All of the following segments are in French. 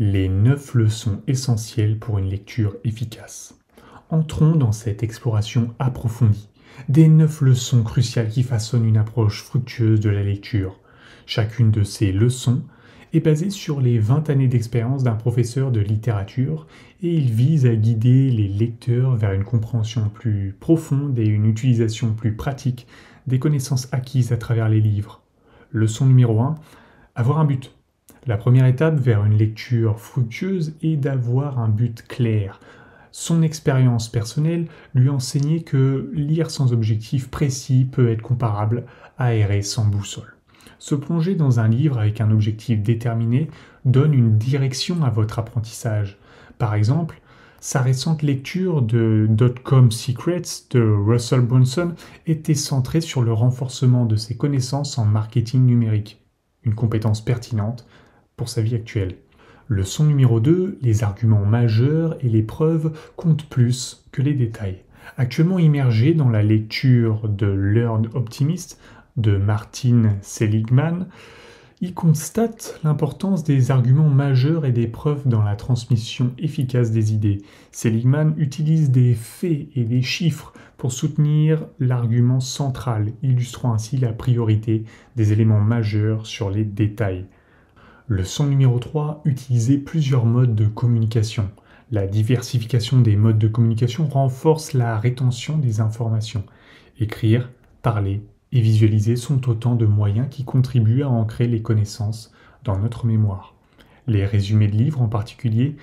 Les 9 leçons essentielles pour une lecture efficace. Entrons dans cette exploration approfondie des 9 leçons cruciales qui façonnent une approche fructueuse de la lecture. Chacune de ces leçons est basée sur les 20 années d'expérience d'un professeur de littérature et il vise à guider les lecteurs vers une compréhension plus profonde et une utilisation plus pratique des connaissances acquises à travers les livres. Leçon numéro 1, avoir un but. La première étape vers une lecture fructueuse est d'avoir un but clair. Son expérience personnelle lui enseignait que lire sans objectif précis peut être comparable à errer sans boussole. Se plonger dans un livre avec un objectif déterminé donne une direction à votre apprentissage. Par exemple, sa récente lecture de Dot-Com Secrets de Russell Brunson était centrée sur le renforcement de ses connaissances en marketing numérique, une compétence pertinente pour sa vie actuelle. Leçon numéro 2, les arguments majeurs et les preuves comptent plus que les détails. Actuellement immergé dans la lecture de Learn Optimist de Martin Seligman, il constate l'importance des arguments majeurs et des preuves dans la transmission efficace des idées. Seligman utilise des faits et des chiffres pour soutenir l'argument central, illustrant ainsi la priorité des éléments majeurs sur les détails. Leçon numéro 3, utiliser plusieurs modes de communication. La diversification des modes de communication renforce la rétention des informations. Écrire, parler et visualiser sont autant de moyens qui contribuent à ancrer les connaissances dans notre mémoire. Les résumés de livres en particulier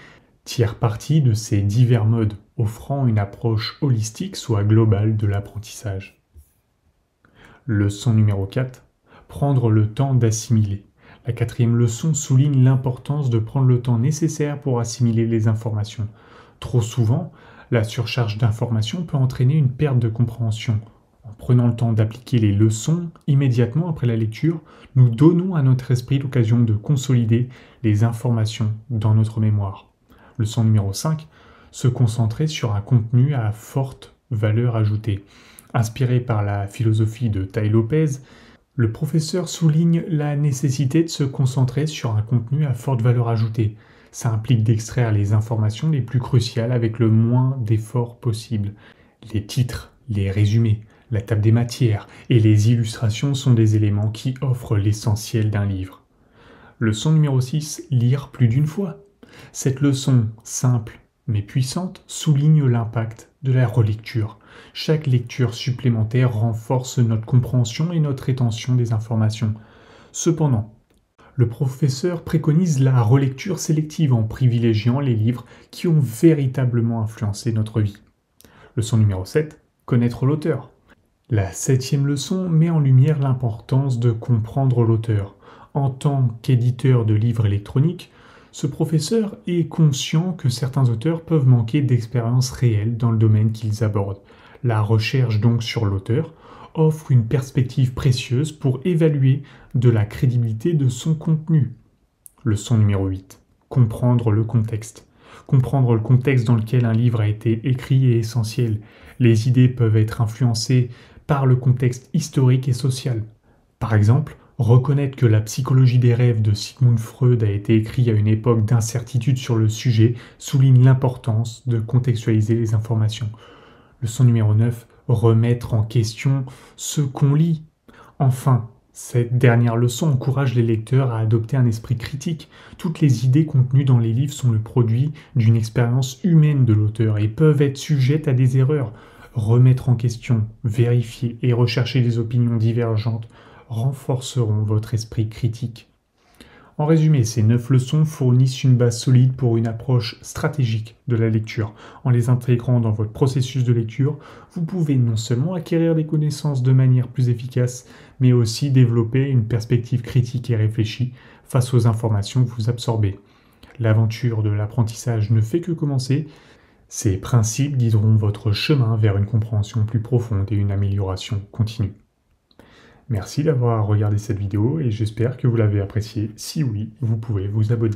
tirent parti de ces divers modes, offrant une approche holistique soit globale de l'apprentissage. Leçon numéro 4, prendre le temps d'assimiler. La 4e leçon souligne l'importance de prendre le temps nécessaire pour assimiler les informations. Trop souvent, la surcharge d'informations peut entraîner une perte de compréhension. En prenant le temps d'appliquer les leçons immédiatement après la lecture, nous donnons à notre esprit l'occasion de consolider les informations dans notre mémoire. Leçon numéro 5, se concentrer sur un contenu à forte valeur ajoutée. Inspiré par la philosophie de Tai Lopez, le professeur souligne la nécessité de se concentrer sur un contenu à forte valeur ajoutée. Ça implique d'extraire les informations les plus cruciales avec le moins d'efforts possible. Les titres, les résumés, la table des matières et les illustrations sont des éléments qui offrent l'essentiel d'un livre. Leçon numéro 6, lire plus d'une fois. Cette leçon simple mais puissante souligne l'impact de la relecture. Chaque lecture supplémentaire renforce notre compréhension et notre rétention des informations. Cependant, le professeur préconise la relecture sélective en privilégiant les livres qui ont véritablement influencé notre vie. Leçon numéro 7, connaître l'auteur. La 7e leçon met en lumière l'importance de comprendre l'auteur. En tant qu'éditeur de livres électroniques, ce professeur est conscient que certains auteurs peuvent manquer d'expérience réelle dans le domaine qu'ils abordent. La recherche donc sur l'auteur offre une perspective précieuse pour évaluer de la crédibilité de son contenu. Leçon numéro 8. Comprendre le contexte. Comprendre le contexte dans lequel un livre a été écrit est essentiel. Les idées peuvent être influencées par le contexte historique et social. Par exemple, reconnaître que la psychologie des rêves de Sigmund Freud a été écrit à une époque d'incertitude sur le sujet souligne l'importance de contextualiser les informations. Leçon numéro 9, remettre en question ce qu'on lit. Enfin, cette dernière leçon encourage les lecteurs à adopter un esprit critique. Toutes les idées contenues dans les livres sont le produit d'une expérience humaine de l'auteur et peuvent être sujettes à des erreurs. Remettre en question, vérifier et rechercher des opinions divergentes renforceront votre esprit critique. En résumé, ces 9 leçons fournissent une base solide pour une approche stratégique de la lecture. En les intégrant dans votre processus de lecture, vous pouvez non seulement acquérir des connaissances de manière plus efficace, mais aussi développer une perspective critique et réfléchie face aux informations que vous absorbez. L'aventure de l'apprentissage ne fait que commencer. Ces principes guideront votre chemin vers une compréhension plus profonde et une amélioration continue. Merci d'avoir regardé cette vidéo et j'espère que vous l'avez appréciée. Si oui, vous pouvez vous abonner.